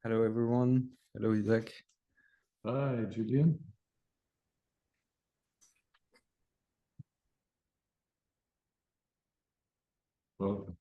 Hello, everyone. Hello, Isaac. Hi, Julian. Welcome.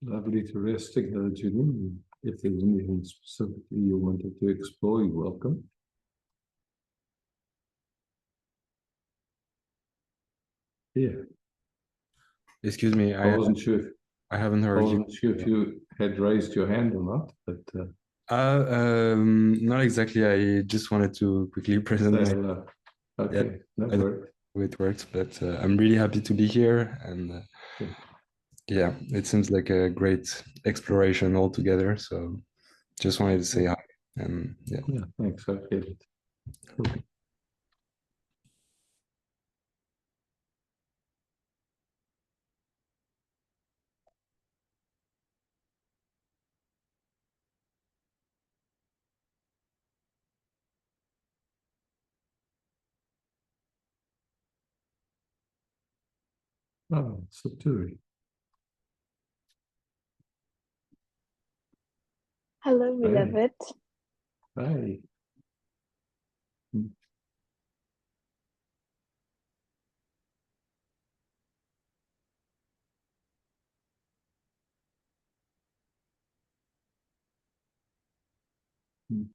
Lovely to rest again, Julian. If there's anything specifically you wanted to explore, you're welcome. Yeah, Excuse me, I wasn't sure if I haven't I heard you. wasn't sure if you had raised your hand or not, but Not exactly. I just wanted to quickly present say this. hello. Yeah, Okay, that I don't worked. know how it works, but I'm really happy to be here. And Okay. yeah, it seems like a great exploration altogether. So just wanted to say hi. And yeah. Yeah, thanks. I get it. Cool. Oh, Saturi. Hello, Hi. beloved. Hi. Mm, mm.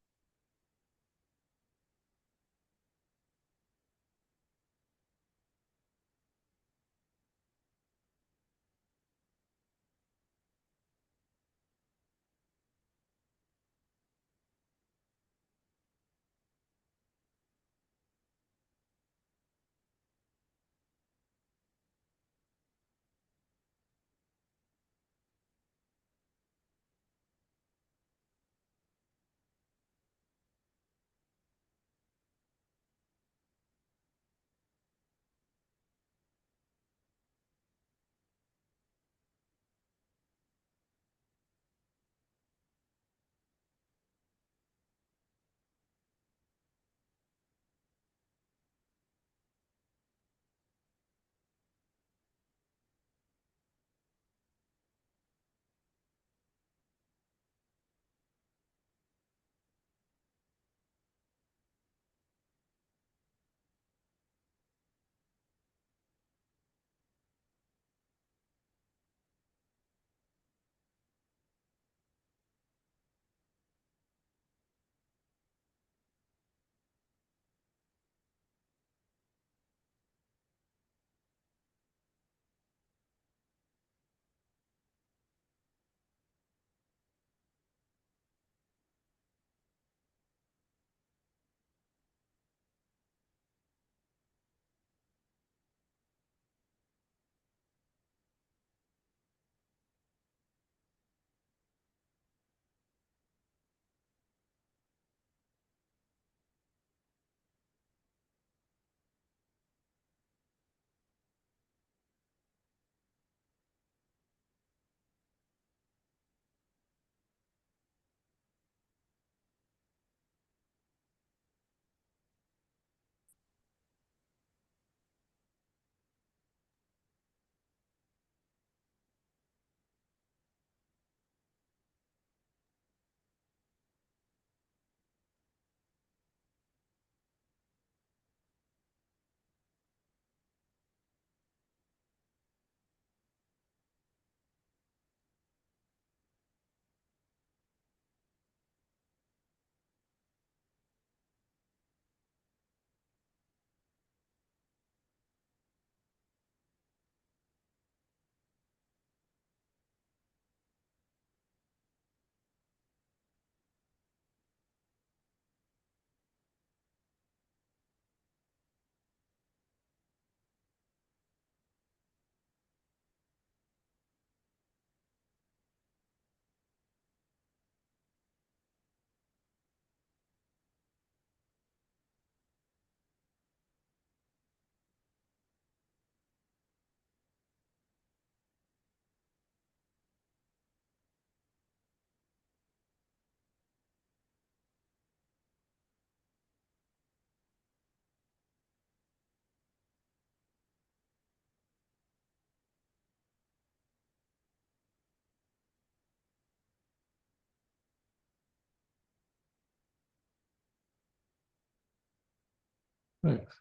Thanks.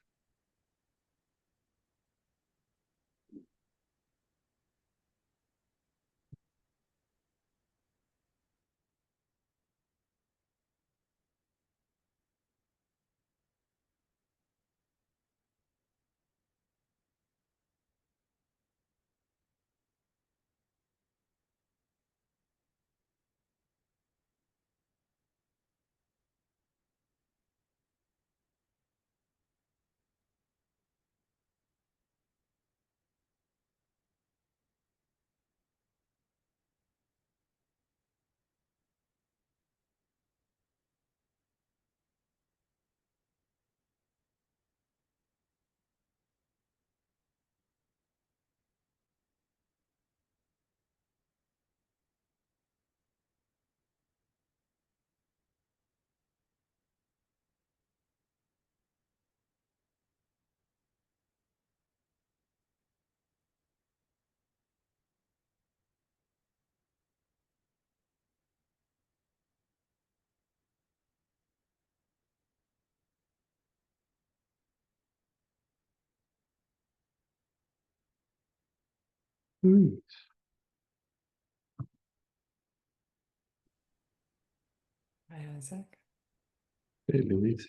Louis. Hi, Isaac. Hey, Louise.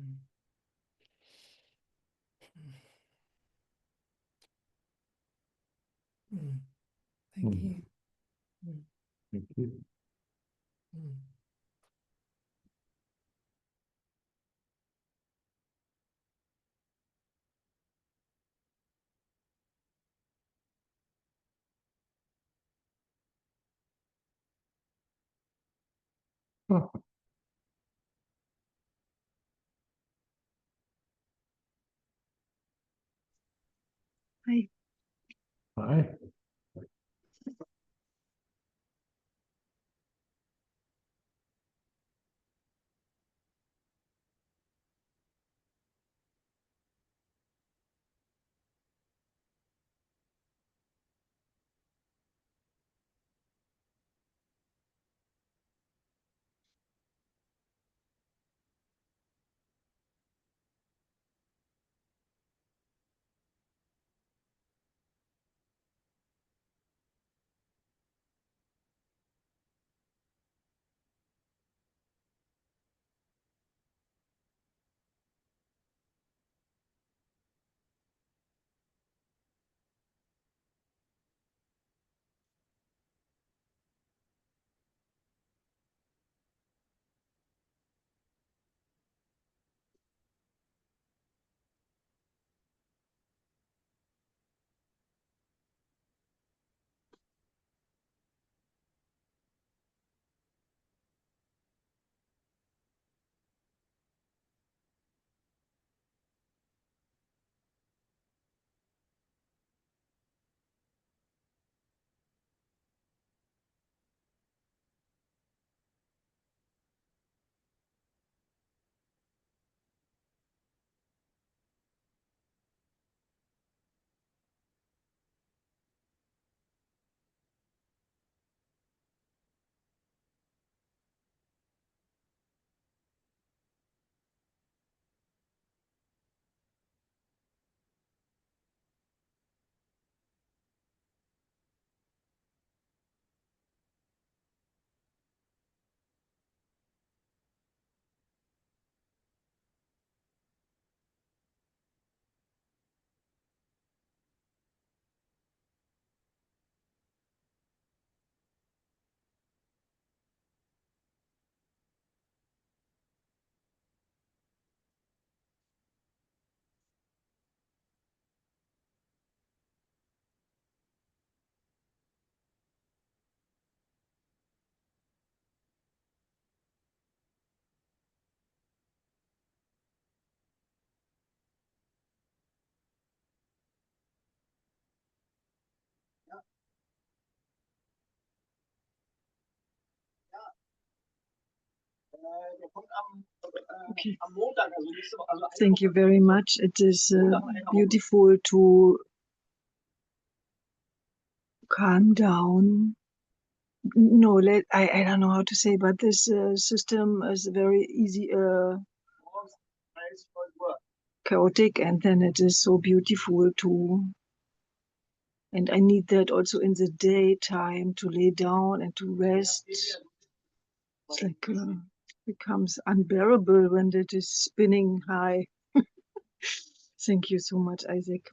Mm. Mm. Thank Mm. you. Mm. Thank you. Mm. Oh, Hi. hi. Okay. Thank you very much. It is beautiful to calm down. No, I don't know how to say, but this system is very easy, chaotic, and then it is so beautiful to. And I need that also in the daytime to lay down and to rest. It's like becomes unbearable when it is spinning high. Thank you so much, Isaac.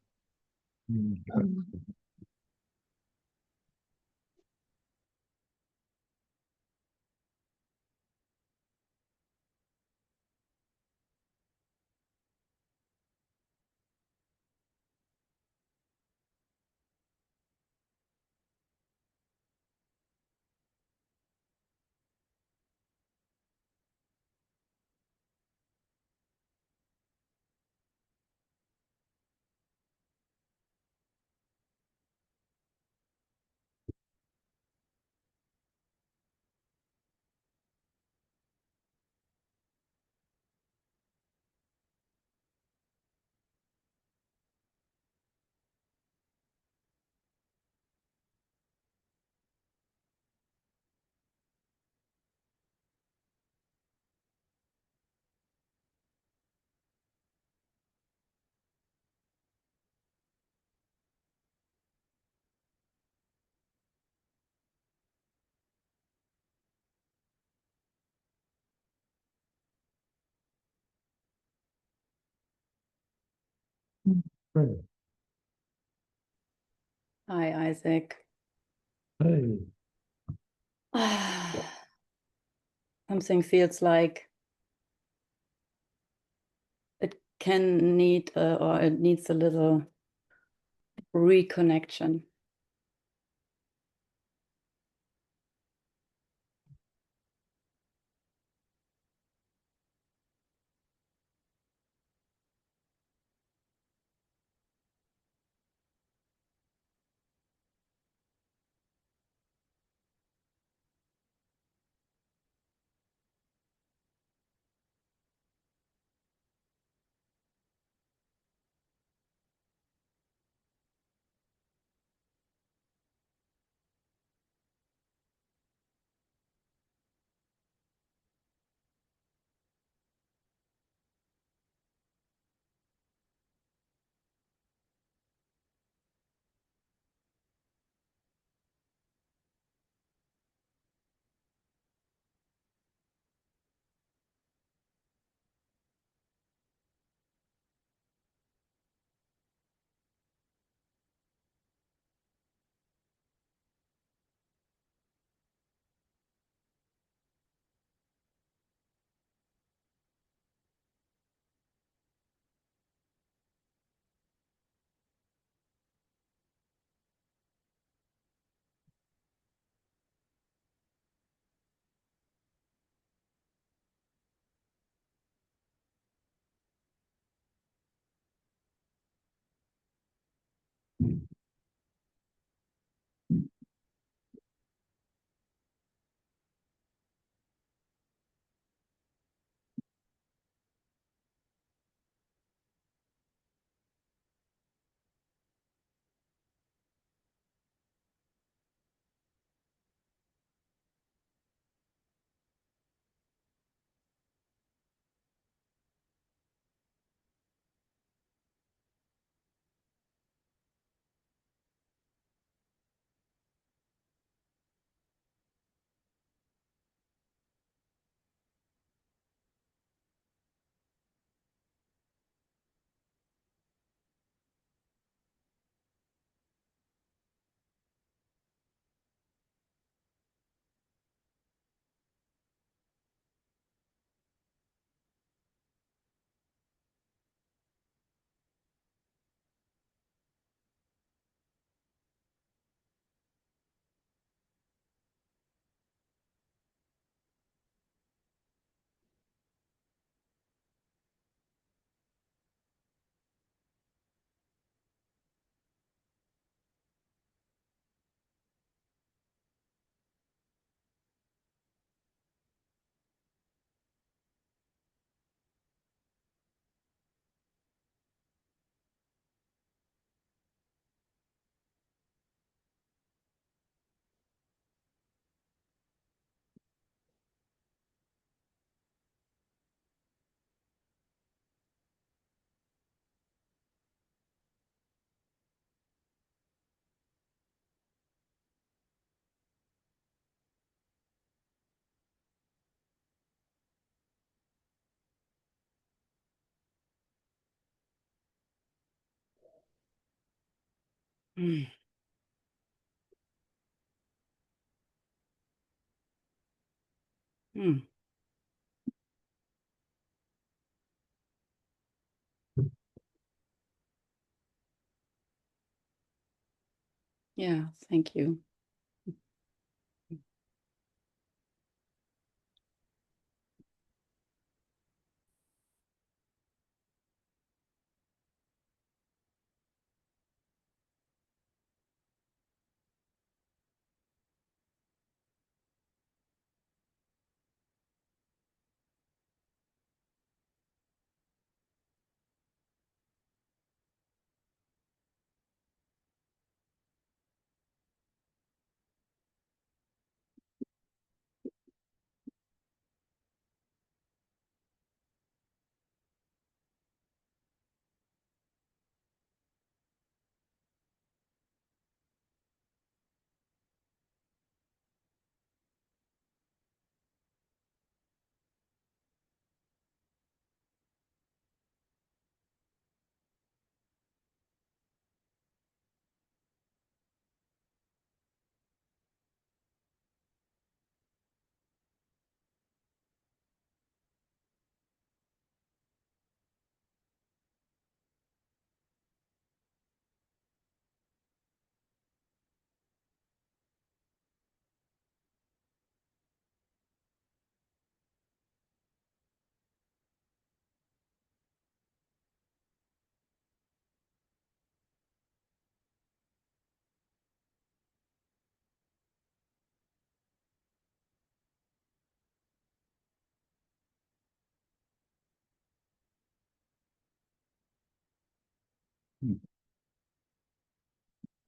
Right. Hi, Isaac. Hey. Something feels like it can need or it needs a little reconnection. Mm. Mm. Yeah, thank you.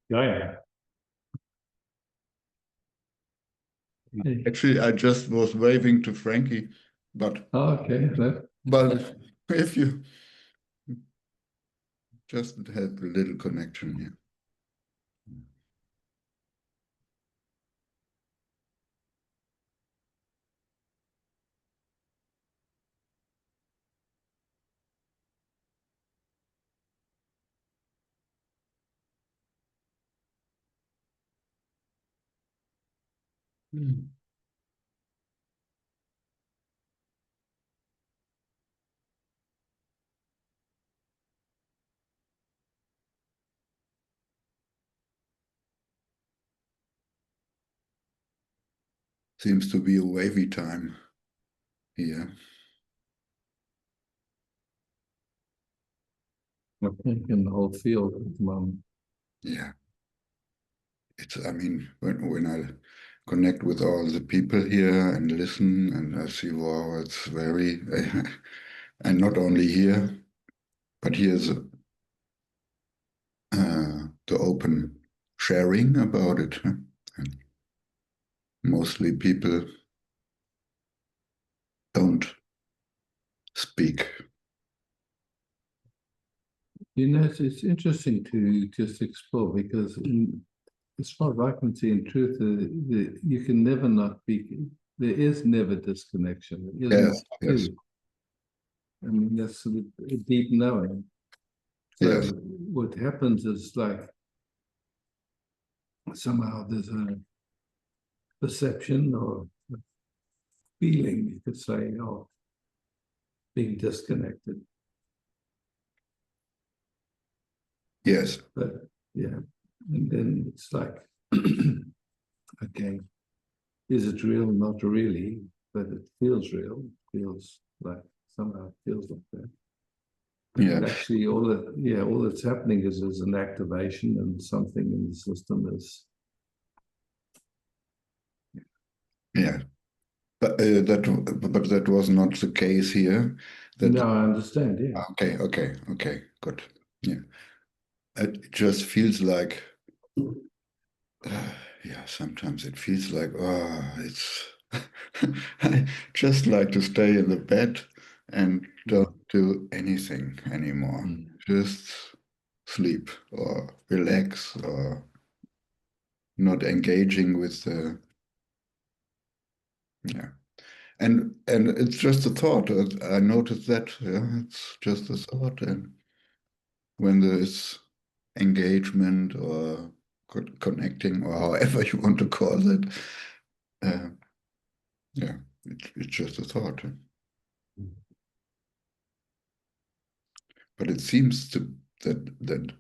Yeah. Actually, I just was waving to Frankie, but Okay. if you just had a little connection here. Seems to be a wavy time here. I think in the whole field at the moment. Yeah. I mean, when I connect with all the people here and listen, and I see, wow, it's very, and not only here, but here's the open sharing about it. And mostly people don't speak. It's interesting to just explore because as far as I can see, in truth, you can never not be, there is never disconnection. Yes, yes. I mean, that's a deep knowing. So Yes. what happens is like somehow there's a perception or a feeling, you could say, of being disconnected. Yes. But yeah, and then it's like, okay, is it real? Not really, but it feels real. It feels like somehow it feels like that. Yeah. Actually, all that's happening is an activation, and something in the system is. Yeah. But that was not the case here. No, I understand. Yeah. Okay, good. Yeah. It just feels like, yeah, sometimes it feels like, it's, I just like to stay in the bed and don't do anything anymore. Just sleep or relax or not engaging with the, yeah. And it's just a thought. I noticed that, yeah, it's just a thought. And when there is engagement or connecting or however you want to call it. Yeah, it's just a thought. But it seems that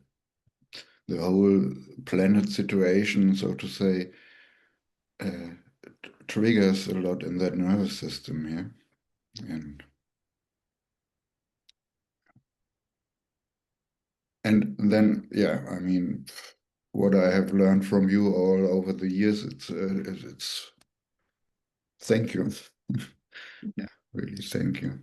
the whole planet situation, so to say, triggers a lot in that nervous system here. And then, yeah, I mean, what I have learned from you all over the years, it's thank you. Yeah, really thank you.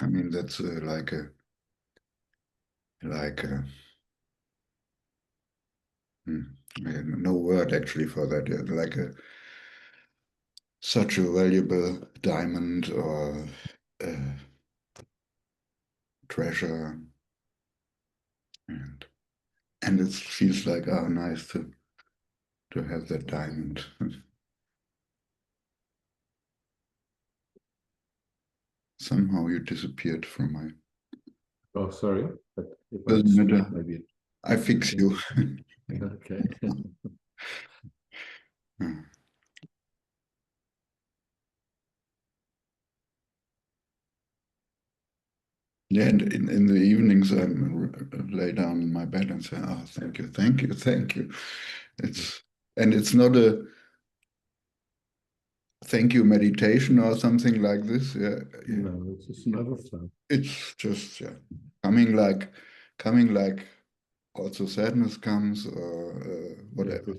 I mean, that's like a I have no word actually for that. Yeah, like such a valuable diamond or treasure, and it feels like nice to have that diamond. Somehow you disappeared from my. Oh, sorry, but if I Doesn't speak, matter. maybe. I fix you. Okay. Yeah, and in the evenings I lay down in my bed and say, "Oh, thank you, thank you, thank you." It's not a thank you meditation or something like this. Yeah, No, it's just another flow. it's just coming like also sadness comes or whatever.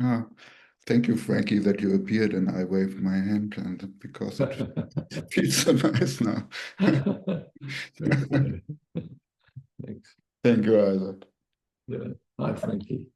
Ah, thank you, Frankie, that you appeared and I waved my hand, and because it feels so nice now. Okay. Thanks. Thank you, Isaac. Yeah. Hi, Frankie.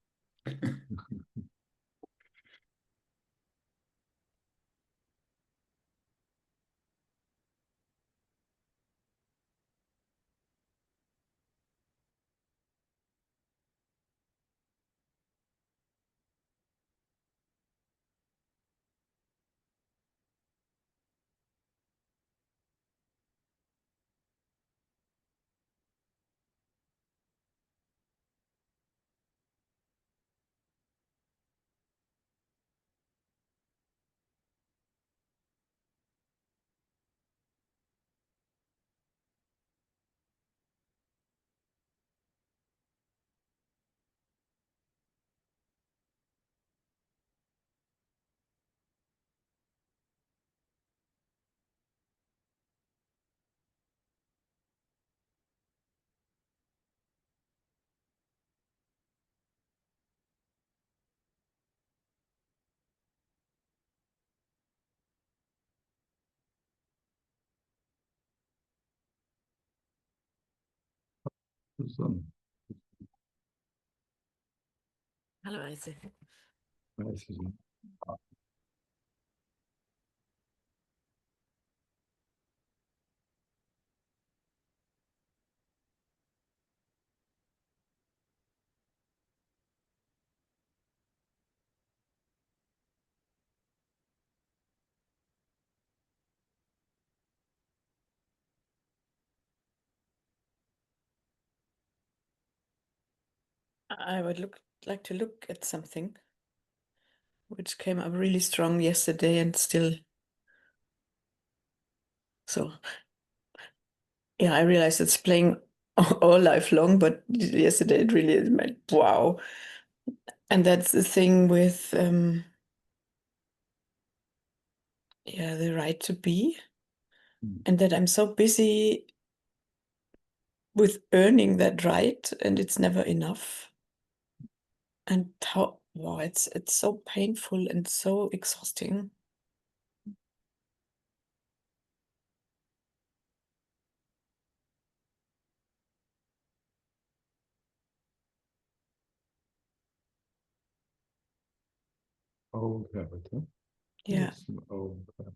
Some Hello, Isaac. racism. I would like to look at something which came up really strong yesterday and still. So, yeah, I realize it's playing all life long, but yesterday it really meant wow. And that's the thing with, yeah, the right to be, and that I'm so busy with earning that right, and it's never enough. And how, wow, it's so painful and so exhausting. old habit, huh? Yeah. It's an old habit.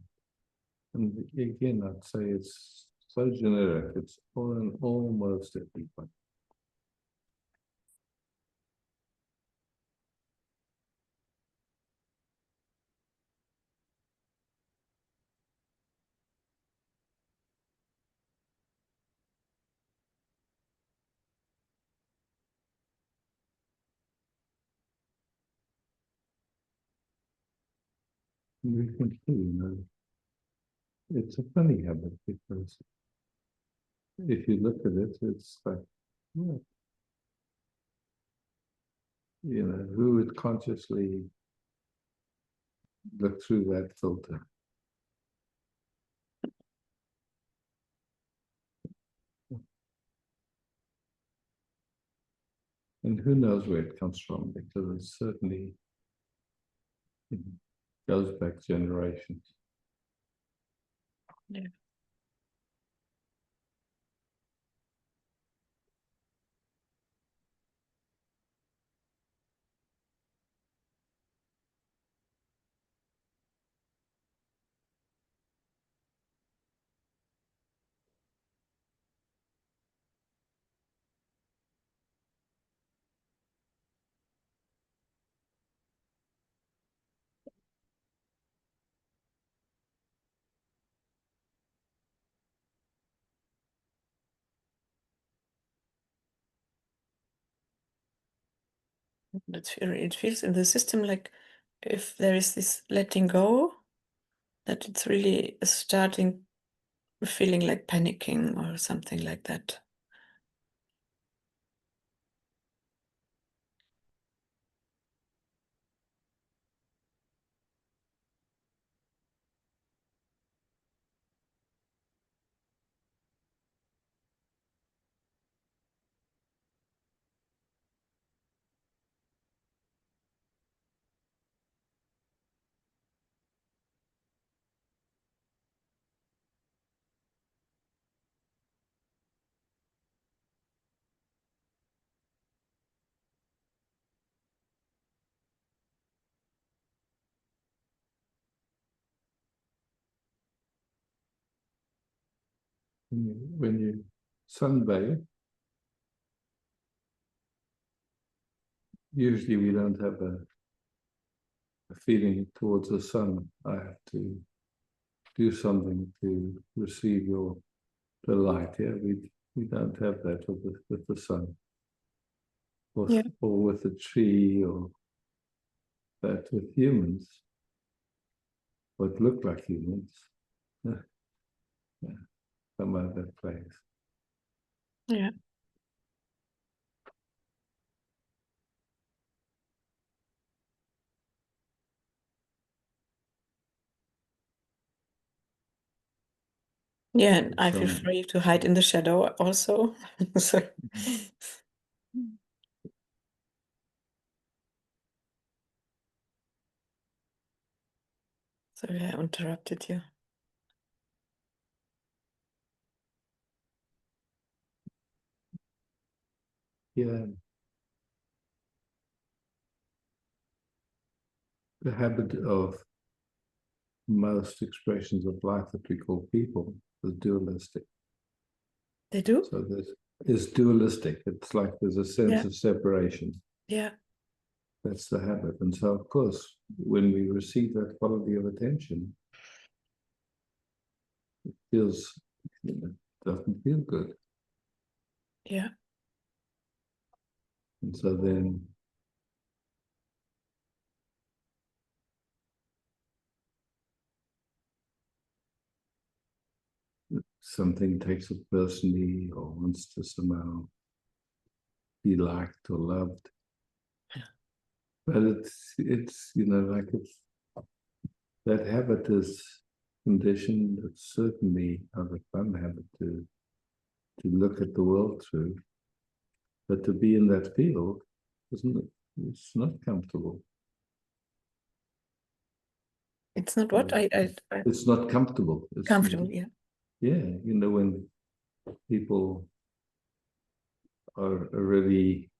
And again, I'd say it's so generic. It's on almost everybody. You can see, it's a funny habit because if you look at it, it's like, yeah, who would consciously look through that filter? And who knows where it comes from, because it certainly goes back generations. Yeah. It feels in the system like if there is this letting go, that it's really starting feeling like panicking or something like that. When you sunbathe, usually we don't have a feeling towards the sun. I have to do something to receive the light. Yeah, we don't have that with the sun, or, Yeah. or with a tree, or that with humans, what look like humans. Yeah, some other place. Yeah. Yeah, and I feel free to hide in the shadow also. So. Sorry, I interrupted you. Yeah. The habit of most expressions of life that we call people is dualistic. They do? So this is dualistic. It's like there's a sense of separation. Yeah. That's the habit. And so, of course, when we receive that quality of attention, it feels, doesn't feel good. Yeah. And so then something takes it personally or wants to somehow be liked or loved. But it's like it's that habit is conditioned. It's certainly not a fun habit to look at the world through. But to be in that field, isn't it? It's not comfortable. It's not what I It's not comfortable. It's comfortable, yeah. Yeah, when people are already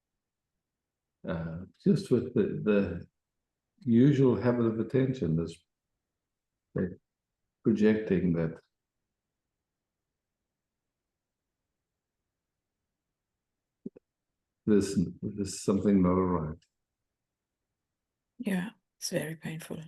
just with the usual habit of attention is like projecting that there's something not right. Yeah, it's very painful.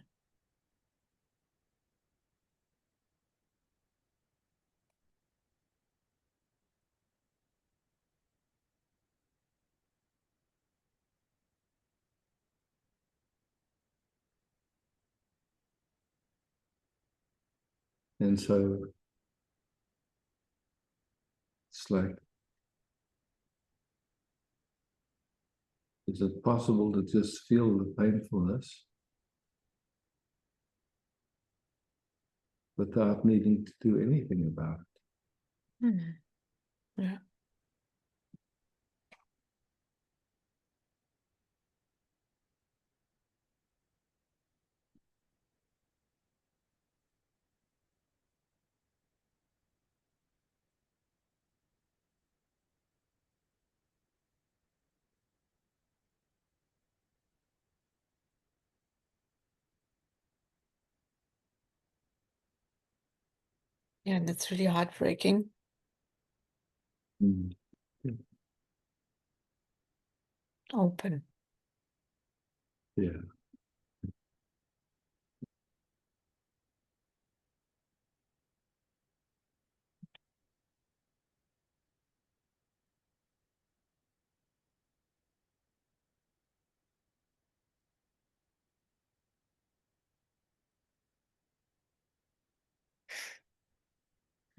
And so it's like, is it possible to just feel the painfulness without needing to do anything about it? Mhm. Yeah. Yeah, and it's really heartbreaking. Mm. Open. Yeah.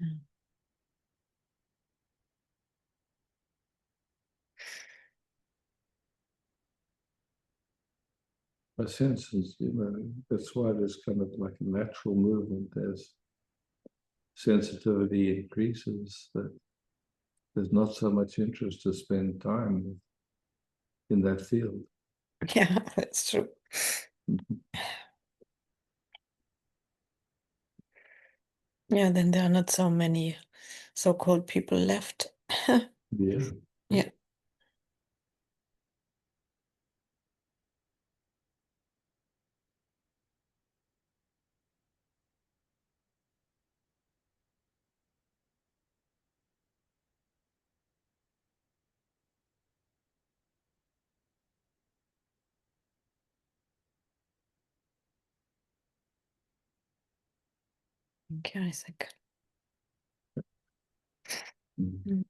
Mm. My sense is, that's why there's kind of like a natural movement as sensitivity increases, that there's not so much interest to spend time in that field. Yeah, that's true. Yeah, then there are not so many so-called people left. Yeah. Yeah. Okay, Isaac. Mm. Mm.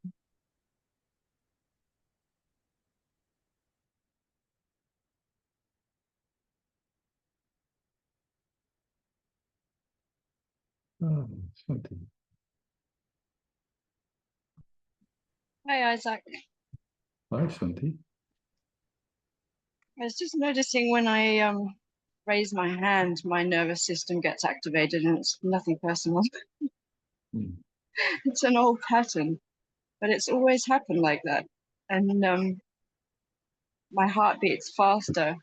Oh, something. Hi, Isaac. Hi, Shanti. I was just noticing when I raise my hand, my nervous system gets activated, and it's nothing personal. Mm. It's an old pattern, but it's always happened like that. And my heart beats faster,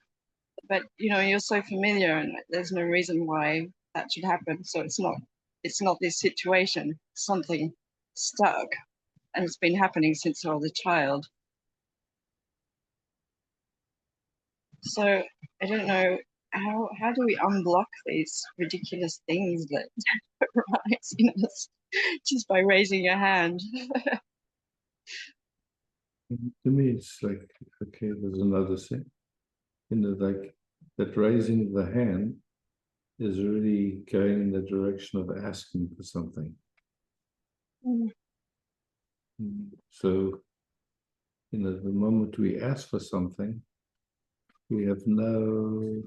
but you're so familiar, and there's no reason why that should happen. So it's not this situation. Something stuck, and it's been happening since I was a child. So I don't know how do we unblock these ridiculous things that arise in us just by raising your hand? To me, it's like, okay, there's another thing. Like that raising the hand is really going in the direction of asking for something. Mm. So, the moment we ask for something, we have no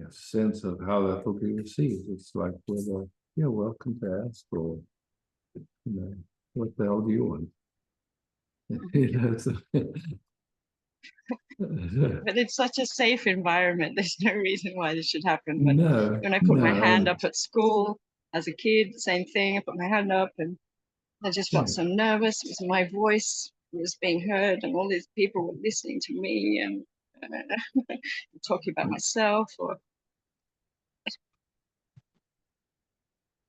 sense of how that will be received. It's like, whether you're welcome to ask, or, what the hell do you want? But it's such a safe environment. There's no reason why this should happen. But No, when I put my hand no. up at school as a kid, same thing. I put my hand up and I just felt Yeah. so nervous because my voice was being heard and all these people were listening to me and talking about myself. Or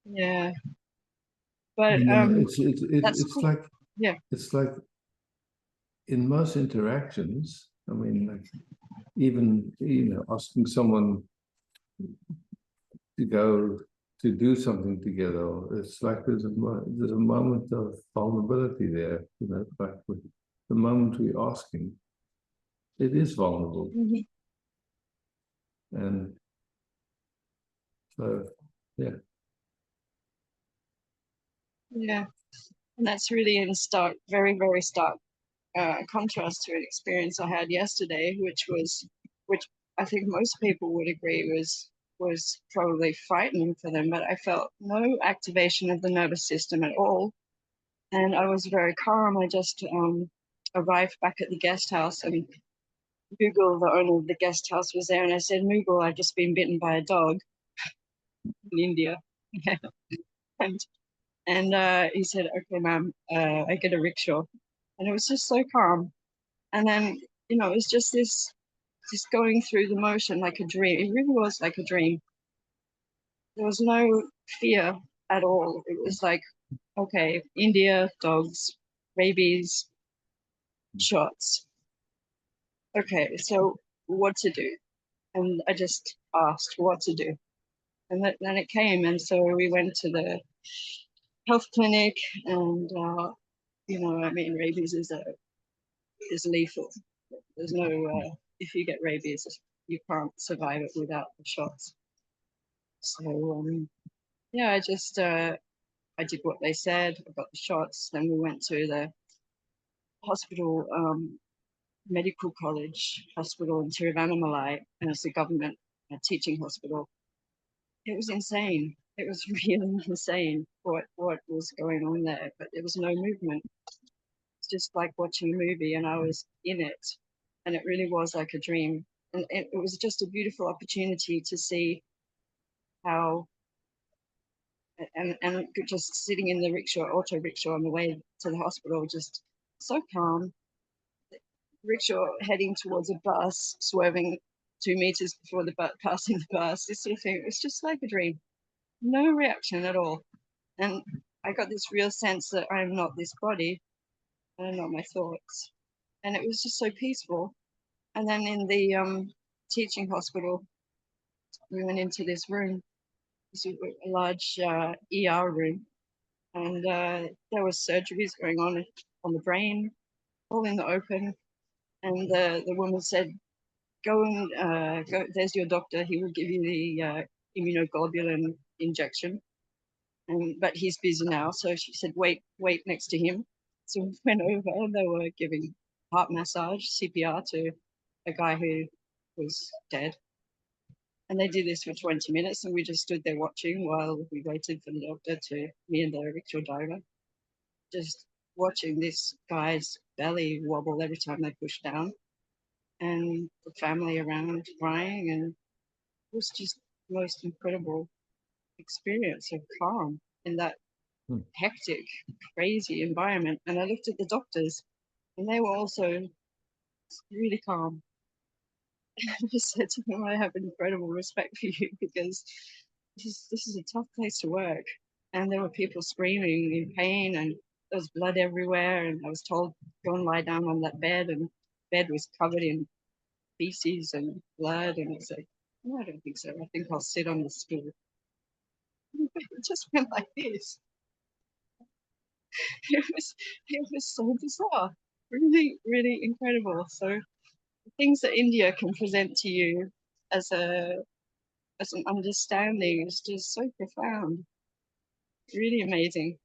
yeah, but that's It's cool. like, Yeah. it's like in most interactions, I mean, like, even, asking someone to go to do something together, it's like there's a moment of vulnerability there, like with the moment we're asking, it is vulnerable. Mhm. And so, yeah. Yeah, and that's really in stark, very, very stark contrast to an experience I had yesterday, which I think most people would agree was probably frightening for them, but I felt no activation of the nervous system at all, and I was very calm. I just arrived back at the guest house, and Google, the owner of the guest house, was there, and I said, Moogle, I've just been bitten by a dog in India. and he said, okay, ma'am, I get a rickshaw. And it was just so calm. And then, it was just this, just going through the motion like a dream. It really was like a dream. There was no fear at all. It was like, okay, India, dogs, rabies, shots. Okay, so what to do? And I just asked what to do. And then it came. And so we went to the health clinic, and I mean, rabies is lethal. There's no if you get rabies, you can't survive it without the shots. So yeah, I did what they said. I got the shots. Then we went to the hospital, medical college hospital in Tiruvannamalai, and it's a government teaching hospital. It was insane. It was really insane what was going on there, but there was no movement. It's just like watching a movie, and I was in it, and it really was like a dream. And it was just a beautiful opportunity to see how, and just sitting in the auto rickshaw on the way to the hospital, just so calm. Rickshaw heading towards a bus, swerving 2 meters before the bus, passing the bus, this sort of thing. It was just like a dream. No reaction at all. And I got this real sense that I'm not this body, and I'm not my thoughts. And it was just so peaceful. And then in the teaching hospital, we went into this room, this a large ER room, and there was surgeries going on the brain, all in the open. And the woman said, "Go and go. There's your doctor. He will give you the immunoglobulin injection." But he's busy now, so she said, "Wait next to him." So we went over, and they were giving heart massage, CPR, to a guy who was dead. And they did this for 20 minutes, and we just stood there watching while we waited for the doctor me and the rickshaw driver, just watching this guy's belly wobble every time they pushed down, and the family around crying. And it was just the most incredible experience of calm in that hectic, crazy environment. And I looked at the doctors, and they were also really calm. I just said to them, I have incredible respect for you, because this is a tough place to work. And there were people screaming in pain, and there was blood everywhere. And I was told, go and lie down on that bed, and the bed was covered in feces and blood. And I said, no, I don't think so. I think I'll sit on the stool. It just went like this. It was so bizarre, really, really incredible. So the things that India can present to you as an understanding is just so profound, really amazing.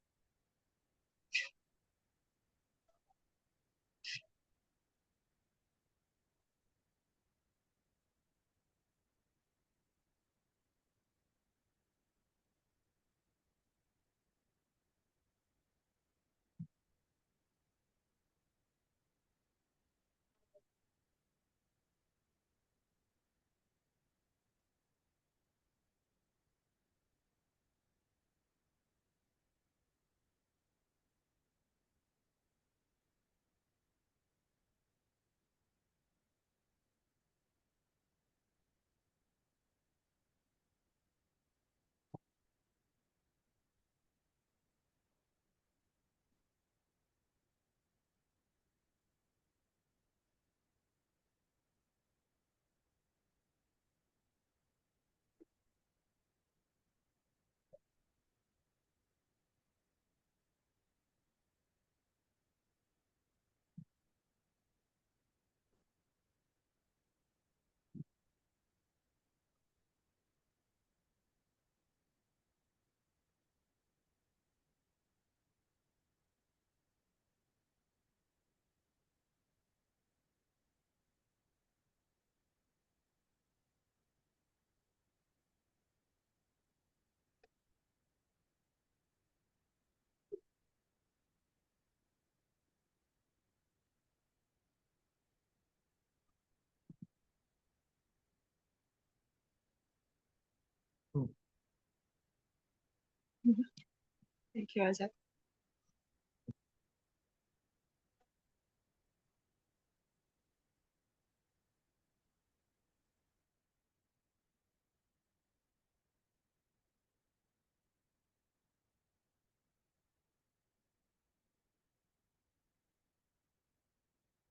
Thank you, Isaac.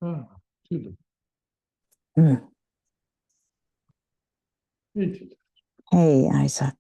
Ah, Julie. Mm. Hey, Julie. Hey, Isaac.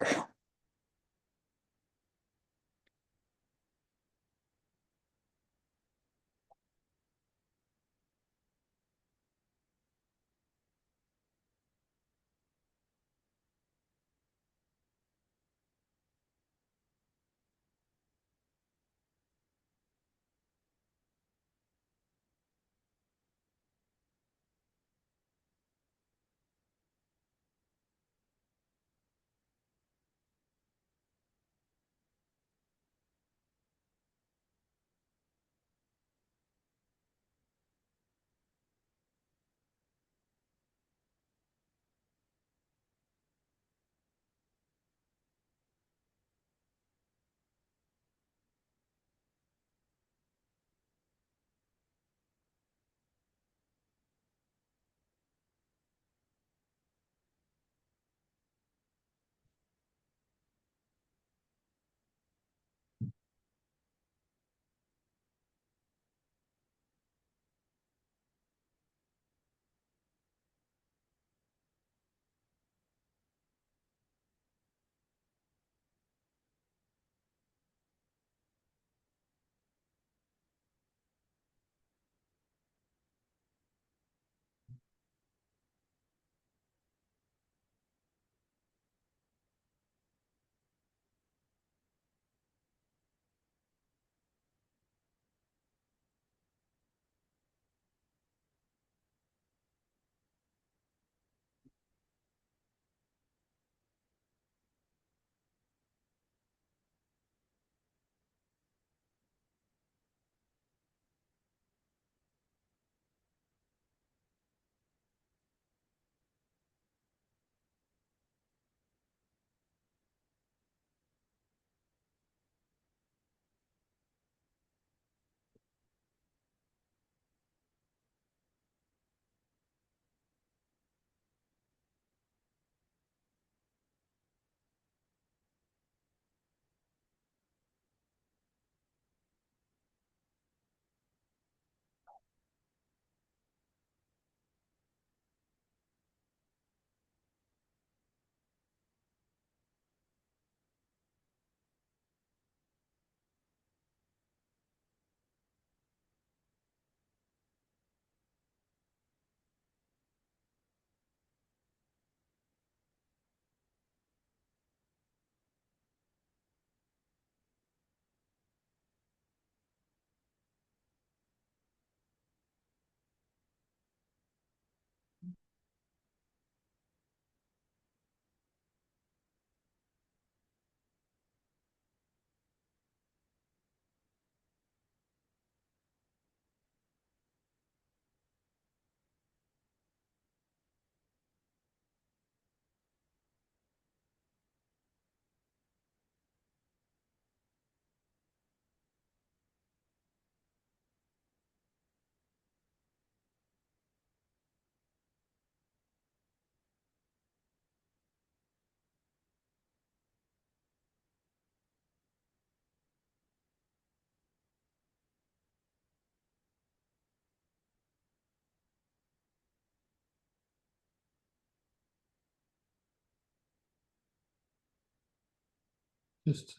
Just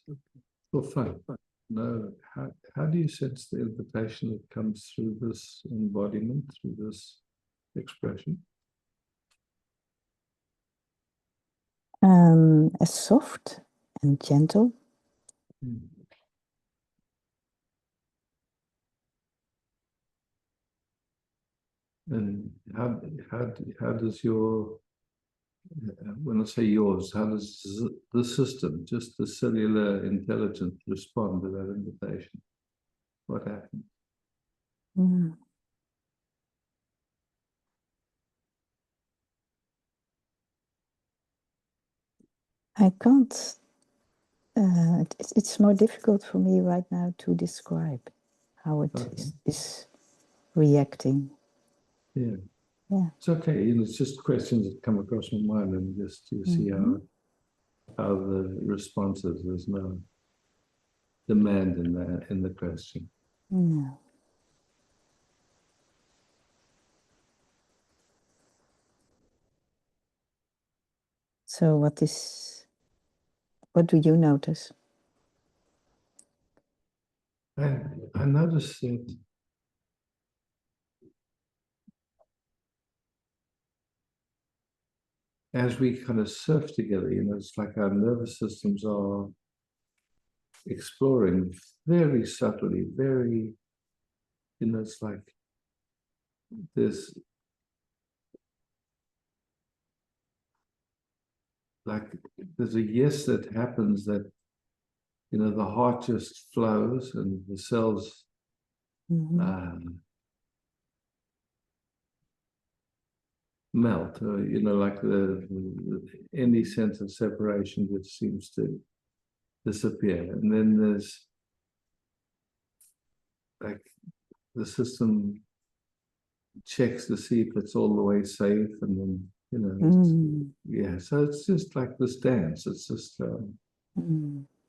for fun. No, how do you sense the invitation that comes through this embodiment, through this expression? As soft and gentle. And how does your, when I say yours, how does the system, just the cellular intelligence, respond to that invitation? What happens? Mm. I can't It's more difficult for me right now to describe how it is reacting. Yeah. Yeah. It's okay. You know, it's just questions that come across my mind, and just you see how the response is. There's no demand in the question. Yeah. So what do you notice? I noticed that as we kind of surf together, you know, it's like our nervous systems are exploring very subtly, very, you know, it's like there's a yes that happens that, you know, the heart just flows and the cells melt, you know, like any sense of separation just seems to disappear. And then there's like the system checks to see if it's all the way safe, and then, you know, yeah, so it's just like this dance. It's just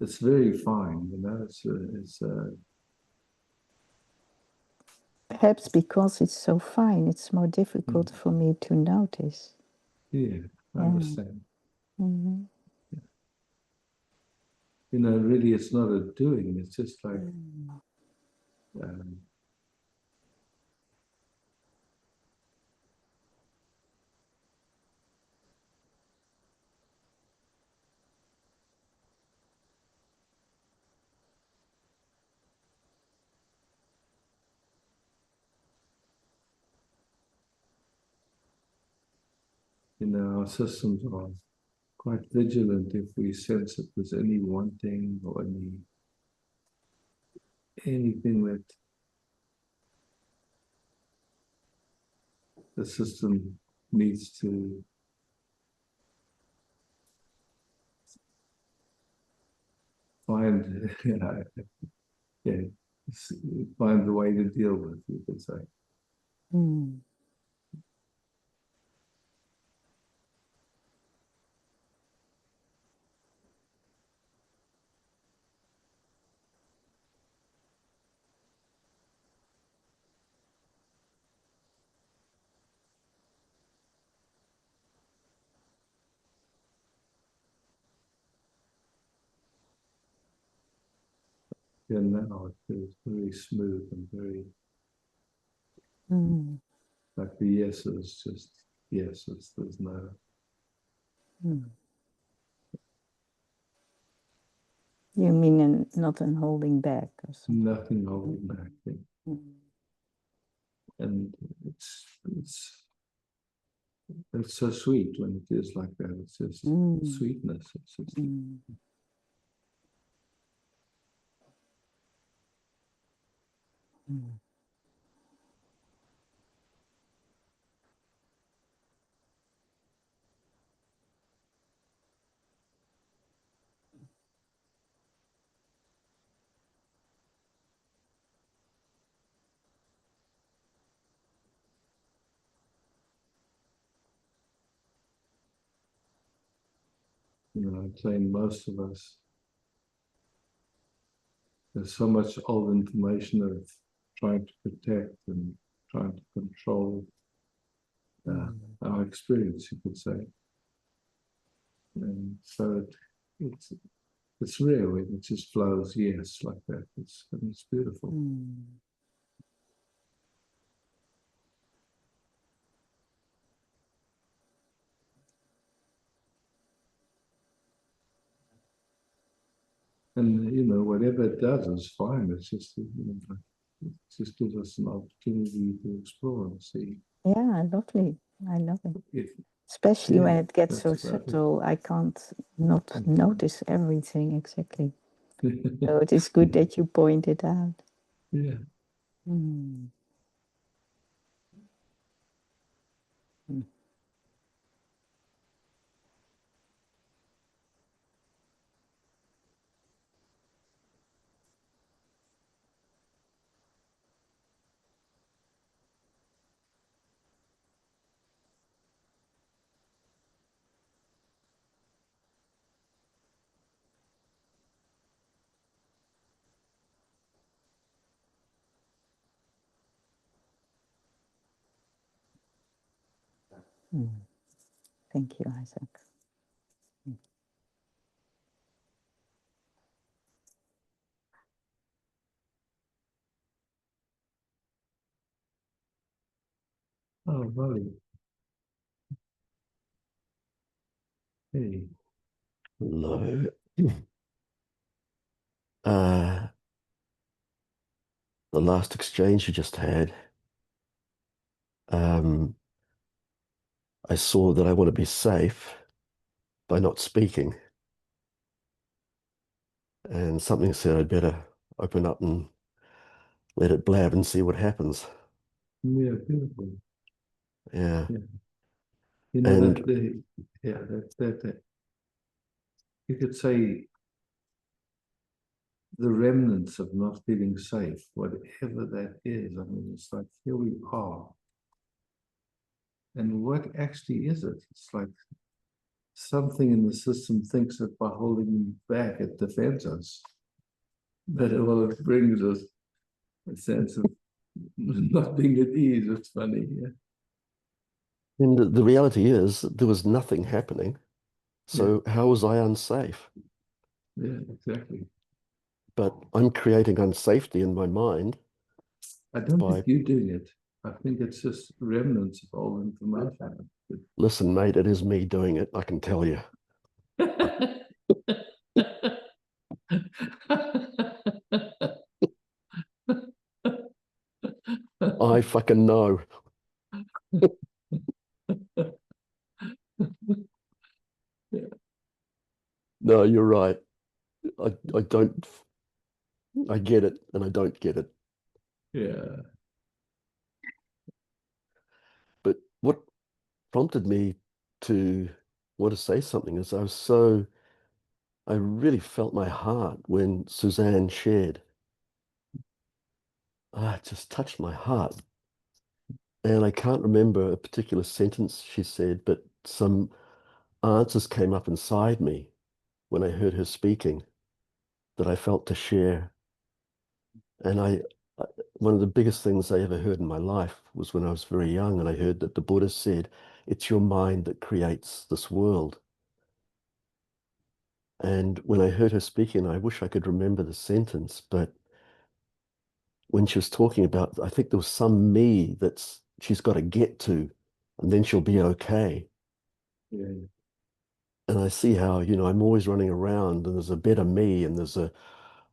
it's very fine, you know. It's Perhaps because it's so fine, it's more difficult for me to notice. Yeah, I understand. Mm-hmm. You know, really, it's not a doing. It's just like you know, our systems are quite vigilant if we sense that there's any wanting or anything that the system needs to find, yeah, find the way to deal with, you could say. Yeah, now it feels very smooth and very like the yes is just yes. There's no. You mean not in holding back or something? Nothing holding back. Yeah. And it's so sweet when it is like that. It's just sweetness. It's just you know, I'd say most of us, there's so much old information of trying to protect and trying to control our experience, you could say. And so it's real. It just flows, yes, like that. It's beautiful. And you know, whatever it does is fine. It's just, you know, it just gives us an opportunity to explore and see. Yeah, lovely. I love it. If, Especially when it gets so that's about it. subtle, I can't not notice everything exactly. So it is good that you point it out. Yeah. Thank you, Isaac. Oh, right. Hey. Hello. The last exchange you just had, I saw that I want to be safe by not speaking. And something said I'd better open up and let it blab and see what happens. Yeah, beautiful. Yeah. Yeah. You know, And that you could say the remnants of not feeling safe, whatever that is. I mean, it's like, here we are. And what actually is it? It's like something in the system thinks that by holding back, it defends us. But well, it brings us a sense of not being at ease. It's funny. Yeah. and the reality is there was nothing happening. So how was I unsafe? Yeah, exactly. But I'm creating unsafety in my mind. I don't think you're doing it. I think it's just remnants of old information. Listen, mate, it is me doing it, I can tell you. I fucking know. Yeah. No, you're right. I don't, I get it and I don't get it. Yeah. But what prompted me to want to say something is I really felt my heart when Suzanne shared. It just touched my heart. And I can't remember a particular sentence she said, but some answers came up inside me when I heard her speaking that I felt to share. And one of the biggest things I ever heard in my life was when I was very young, and I heard that the Buddha said, "It's your mind that creates this world." And when I heard her speaking, I wish I could remember the sentence, but when she was talking about, I think there was some me she's got to get to, and then she'll be okay. Yeah. And I see how, I'm always running around and there's a better me and there's a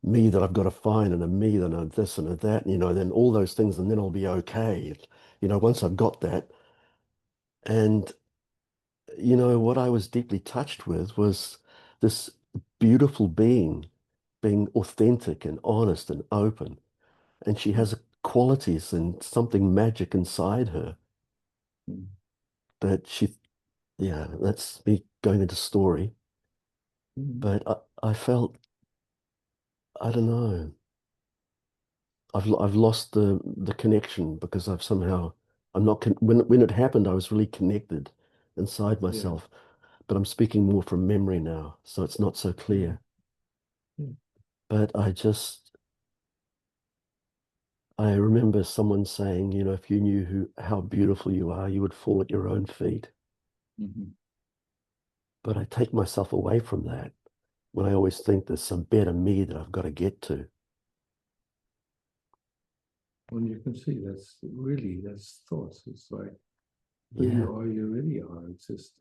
me that I've got to find and a me that a this and a that, then all those things, and then I'll be okay. Once I've got that. And, what I was deeply touched with was this beautiful being authentic and honest and open. And she has qualities and something magic inside her that yeah, that's me going into story. But I felt, I don't know, I've lost the connection because I'm not when it happened, I was really connected inside myself, but I'm speaking more from memory now, so it's not so clear. But I remember someone saying, if you knew how beautiful you are, you would fall at your own feet. But I take myself away from that when I always think there's some better me that I've got to get to. When you can see that's thoughts. It's like who you are, you really are. It's just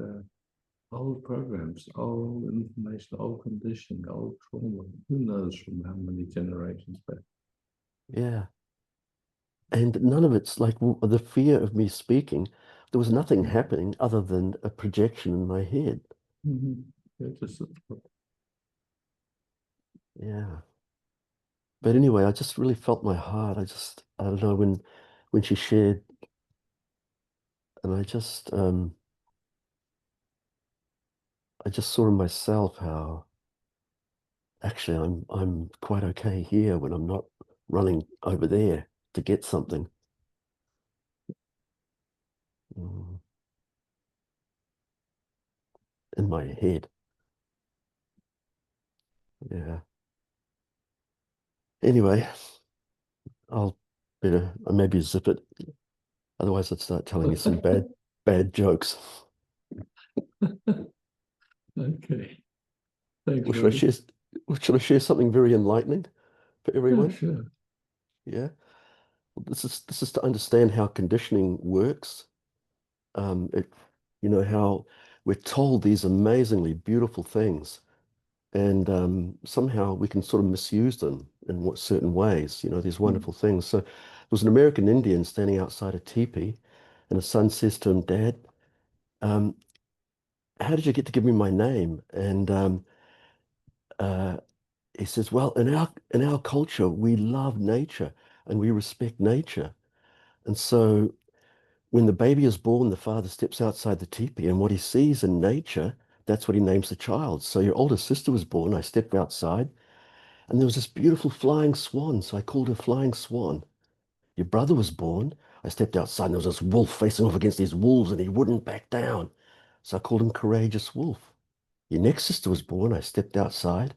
old programs, old information, old conditioning, old trauma. Who knows from how many generations back? Yeah. And none of it's like the fear of me speaking. There was nothing happening other than a projection in my head. Yeah. But anyway, I just really felt my heart. I don't know, when she shared, and I just saw in myself how actually I'm quite okay here when I'm not running over there to get something. In my head. Yeah. Anyway, I'll maybe zip it. Otherwise, I'd start telling you some bad jokes. Okay. Thanks, Or Robbie. should I share something very enlightening for Yeah, everyone? sure. Yeah. Well, this is to understand how conditioning works. It, you know, how we're told these amazingly beautiful things, and somehow we can sort of misuse them in certain ways. You know, these wonderful things. So there was an American Indian standing outside a teepee, and his son says to him, "Dad, um, how did you get to give me my name?" And uh, he says, "Well, in our culture, we love nature and we respect nature, and so." When the baby is born, the father steps outside the teepee, and what he sees in nature, that's what he names the child. So your older sister was born. I stepped outside, and there was this beautiful flying swan. So I called her Flying Swan. Your brother was born. I stepped outside, and there was this wolf facing off against these wolves, and he wouldn't back down. So I called him Courageous Wolf. Your next sister was born. I stepped outside.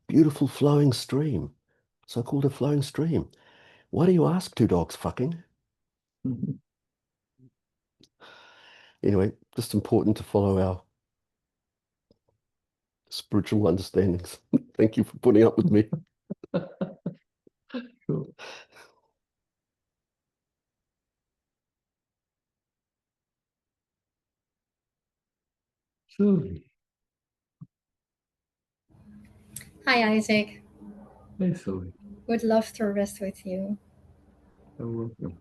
Beautiful flowing stream. So I called her Flowing Stream. Why do you ask two dogs fucking? Anyway, just important to follow our spiritual understandings. Thank you for putting up with me. Sure. Sylvie. Hi, Isaac. Hey, Sylvie. Would love to rest with you. You're welcome.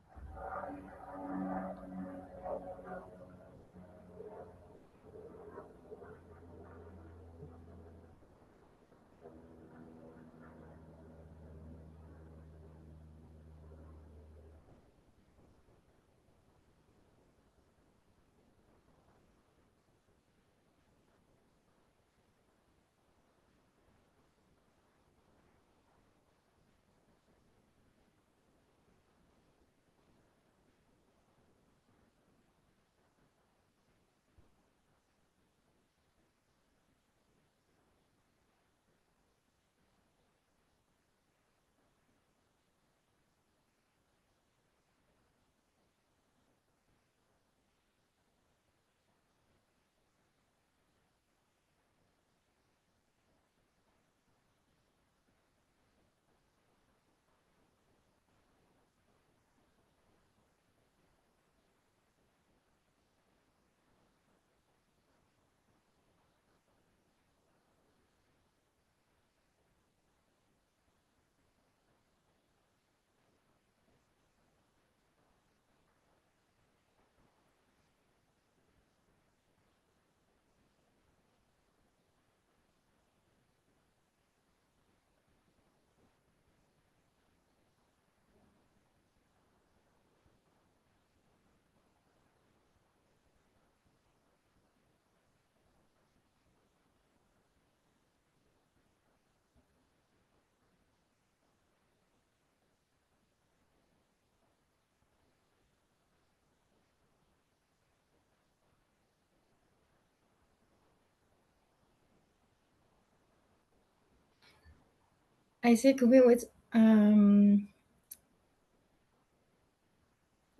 Isaac, with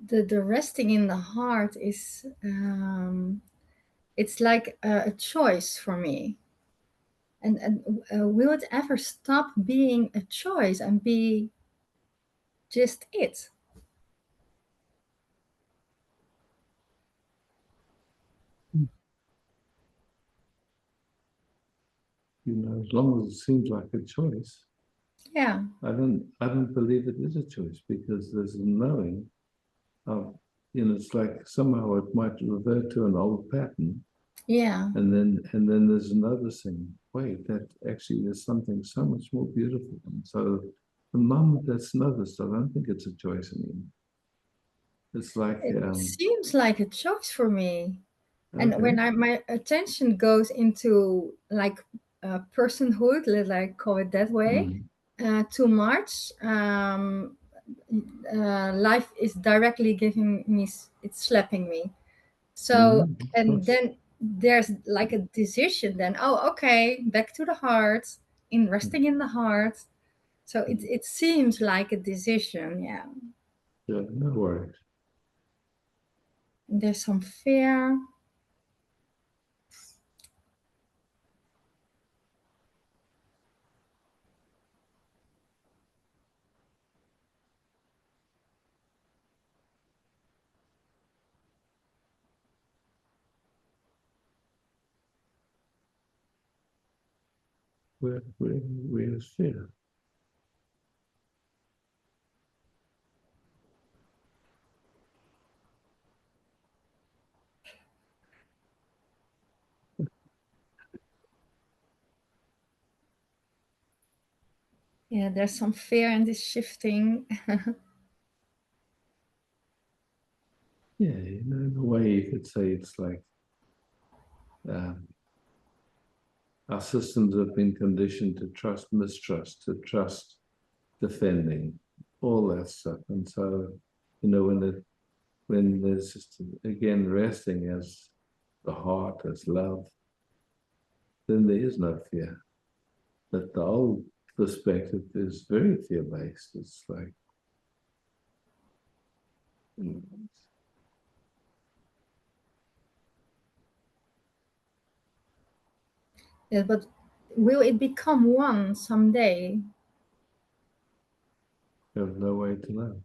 the resting in the heart is it's like a choice for me. And will it ever stop being a choice and be just it? You know, as long as it seems like a choice, Yeah, I don't believe it is a choice because there's a knowing of, you know, it's like somehow it might revert to an old pattern. yeah. And then there's another thing. Wait, that actually there's something so much more beautiful. And so the moment that's noticed, I don't think it's a choice anymore. It's like It seems like a choice for me. And okay. when my attention goes into like personhood, let I call it that way, too much, life is directly giving me, it's slapping me. So, and then there's like a decision then, oh, okay, back to the heart, in resting in the heart. So it seems like a decision, yeah. Yeah, no worries. There's some fear. Where's fear? Yeah, there's some fear in this shifting. Yeah, in a way you could say it's like um, our systems have been conditioned to trust, mistrust, to trust, defending, all that stuff. And so, when there's just again resting as the heart, as love, then there is no fear. But the old perspective is very fear-based. It's like Yeah, but will it become one someday? you have no way to know.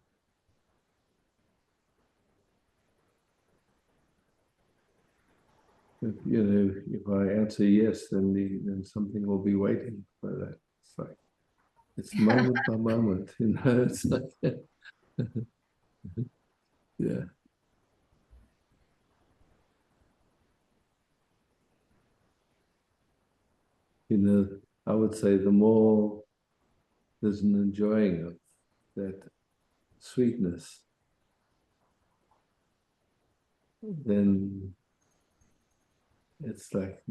If I answer yes, then something will be waiting for that. It's like it's moment by moment, It's like yeah. I would say the more there's an enjoying of that sweetness, then it's like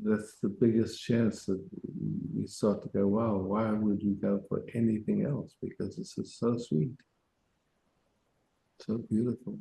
that's the biggest chance that you start to go, wow, why would you go for anything else? Because this is so sweet, so beautiful.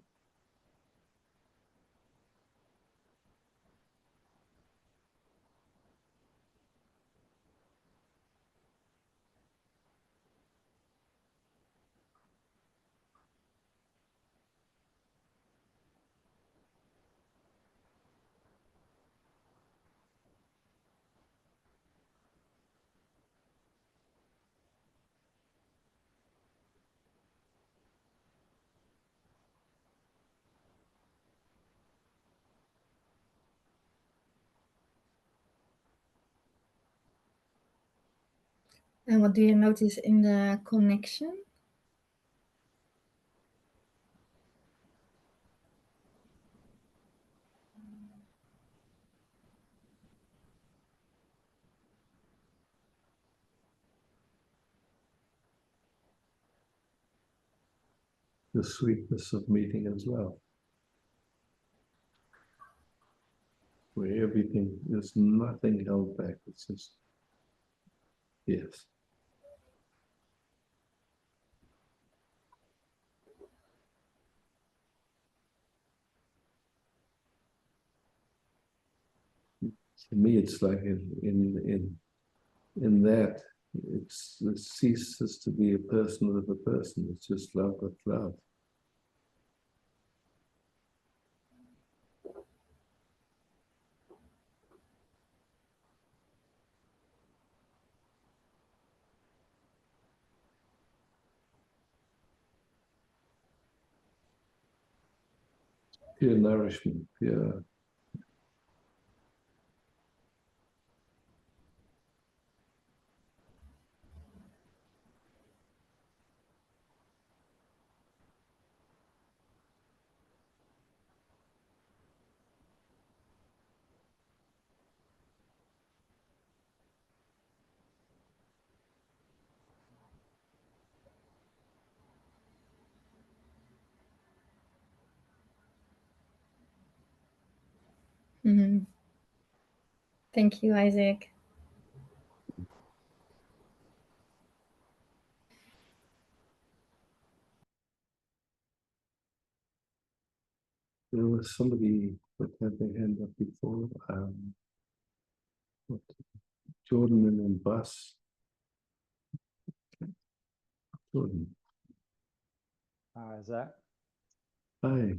And what do you notice in the connection? The sweetness of meeting as well, where everything, there's nothing held back. It's just, yes. To me, it's like in that it ceases to be a person with a person. It's just love with love. Pure nourishment, pure. Mm-hmm. Thank you, Isaac. There was somebody that had their hand up before. What, Jordan and then Bus. Jordan. Hi, Isaac. Hi.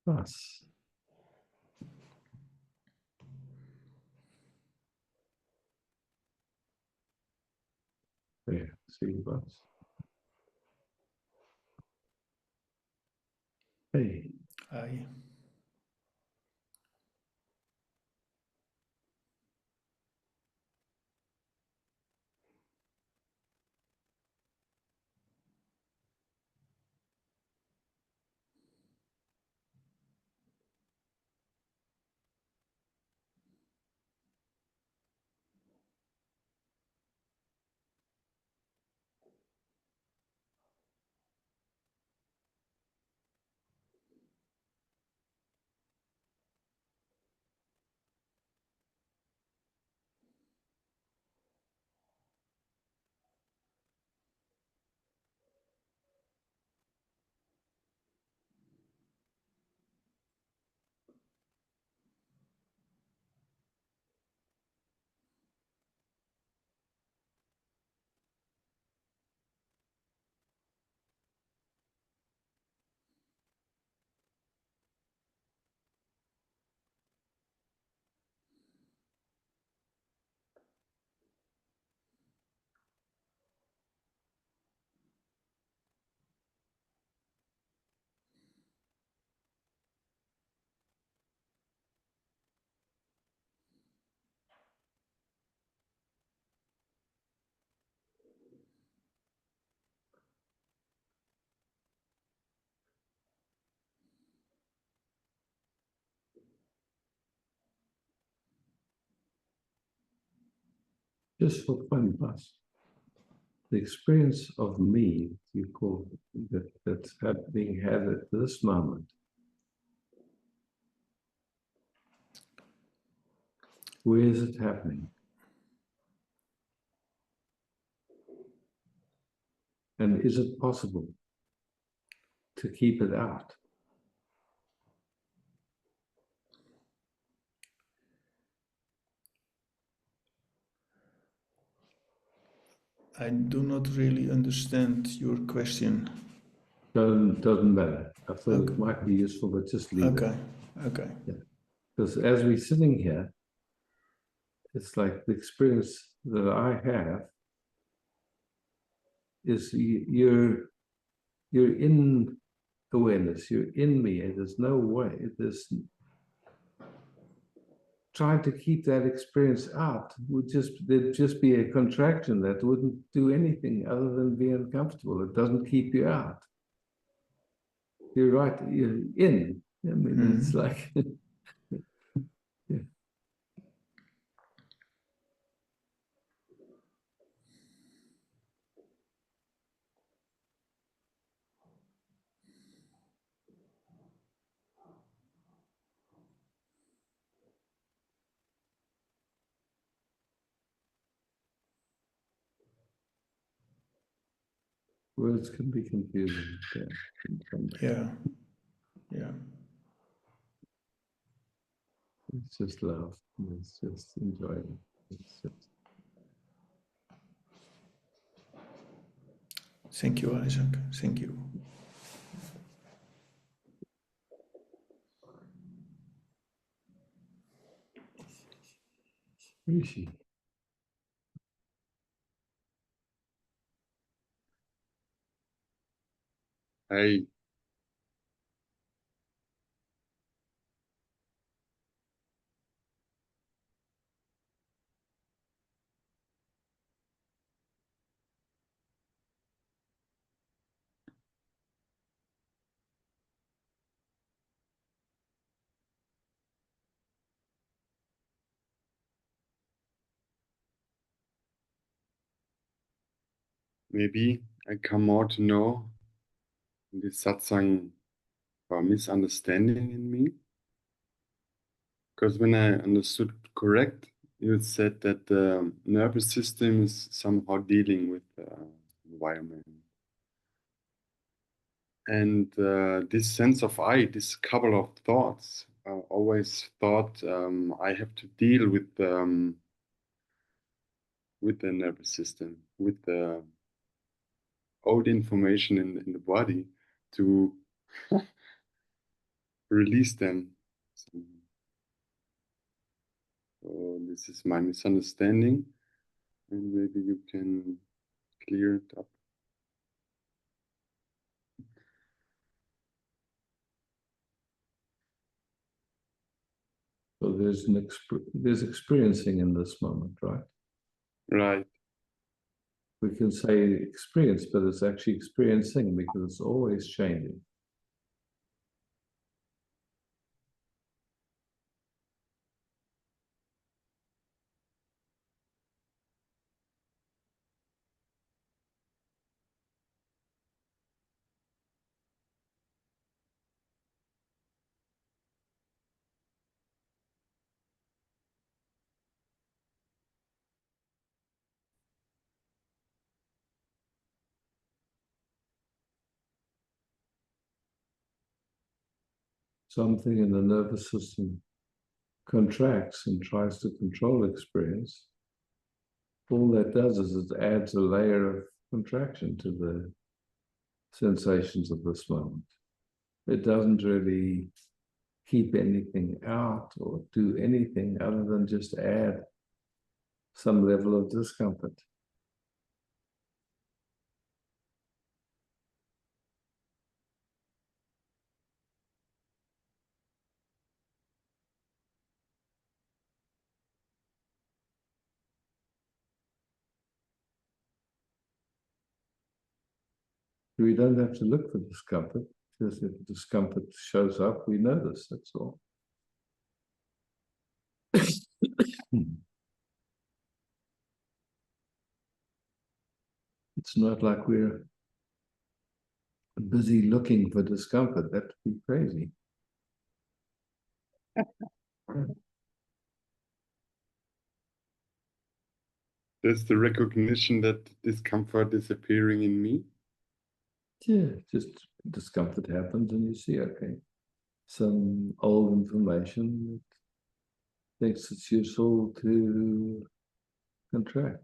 Bus. There, see bus. Hey. Hi. Just for fun, bus. The experience of me, you call that's being had at this moment. Where is it happening? And is it possible to keep it out? I do not really understand your question. Doesn't matter. I thought Okay. it might be useful, but just leave it. Okay. Yeah. Because as we're sitting here, it's like the experience that I have is you're in awareness, you're in me, and there's no way, trying to keep that experience out there'd just be a contraction that wouldn't do anything other than be uncomfortable. It doesn't keep you out. You're right, you're in. I mean, it's like yeah. Words can be confusing. Yeah. It's just love. It's just enjoyment. It's just... Thank you, Isaac. Thank you. Rishi. Hey, maybe I come more to know this satsang or misunderstanding in me. Because when I understood correct, you said that the nervous system is somehow dealing with the environment. And this sense of I, this couple of thoughts, always thought I have to deal with the nervous system, with the old information in the body to release them. So this is my misunderstanding, and maybe you can clear it up. So there's experiencing in this moment, right? Right. We can say experience, but it's actually experiencing because it's always changing. Something in the nervous system contracts and tries to control experience. All that does is it adds a layer of contraction to the sensations of this moment. It doesn't really keep anything out or do anything other than just add some level of discomfort. We don't have to look for discomfort, because if discomfort shows up, we notice, that's all. It's not like we're busy looking for discomfort. That would be crazy. There's the recognition that discomfort is appearing in me. Yeah, just discomfort happens and you see, okay, some old information that thinks it's useful to contract.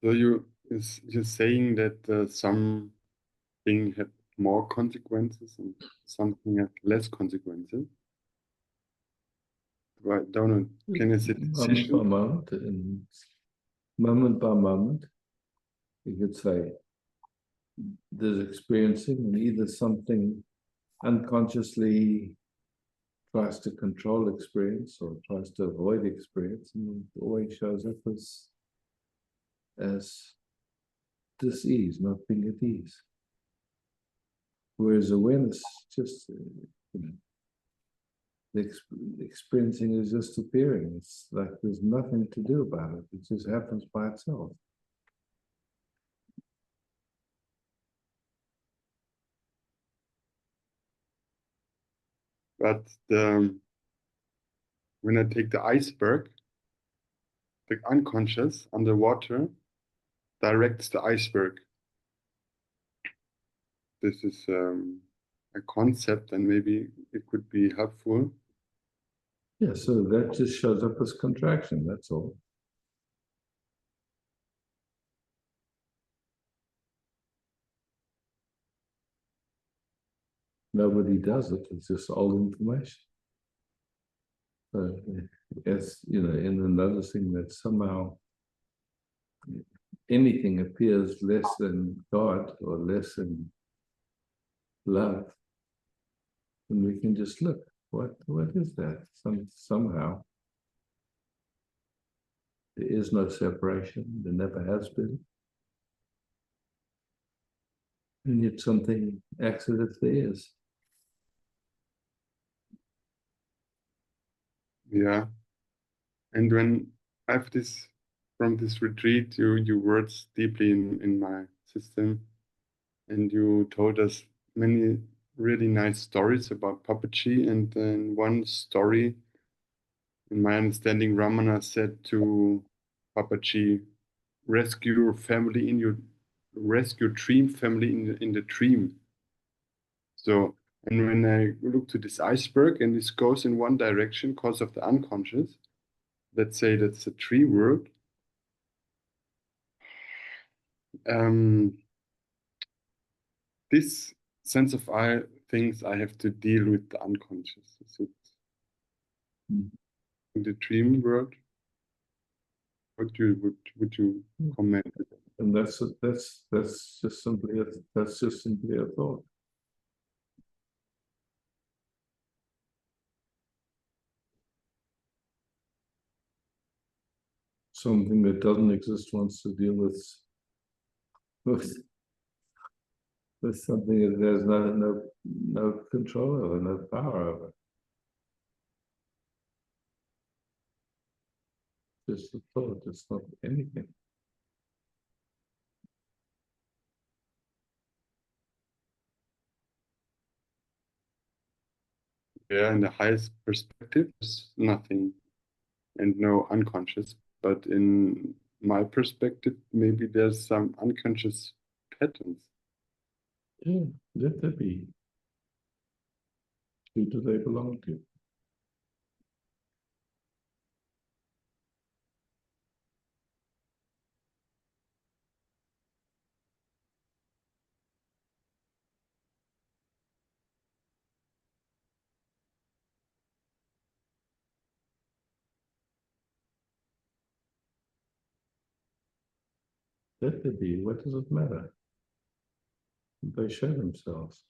So you're saying that something had more consequences and something had less consequences. I don't know. Can I say Moment by moment, and moment by moment, you could say there's experiencing, and either something unconsciously tries to control experience or tries to avoid experience, and it always shows up as dis-ease, not being at ease. Whereas awareness just, the experiencing is just appearing. It's like there's nothing to do about it. It just happens by itself. But when I take the iceberg, the unconscious underwater directs the iceberg. This is a concept, and maybe it could be helpful. Yeah, so that just shows up as contraction, that's all. Nobody does it, it's just old information. So as you know, in the noticing that somehow anything appears less than God or less than love, and we can just look, what is that? Somehow there is no separation, there never has been. And yet something acts as if there is. Yeah. And when I have this, from this retreat, you words deeply in my system, and you told us many really nice stories about puppetry. And then one story, in my understanding, Ramana said to Papaji, rescue your family in your rescue dream family in the dream. So And when I look to this iceberg and this goes in one direction because of the unconscious, let's say that's the tree world, this sense of I thinks I have to deal with the unconscious. Is it in the dream world? Would you comment? And that's just simply a thought. Something that doesn't exist wants to deal with something that there's no control over, no power over. Just a thought, it's not anything. Yeah, in the highest perspective, there's nothing and no unconscious. But in my perspective, maybe there's some unconscious patterns. Yeah, let there be. Who do they belong to? Let there be. What does it matter? They show themselves.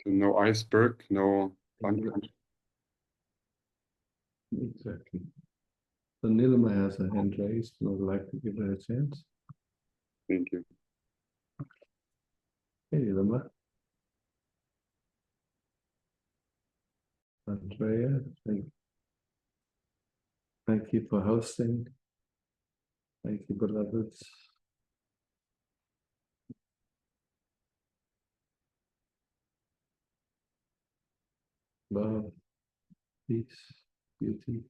So no iceberg, no unconscious. Exactly. So Nilima has her hand raised, and I'd like to give her a chance. Thank you. Hey, Nilima. Andrea, thank you for hosting. Thank you, beloveds. Love, peace, beauty.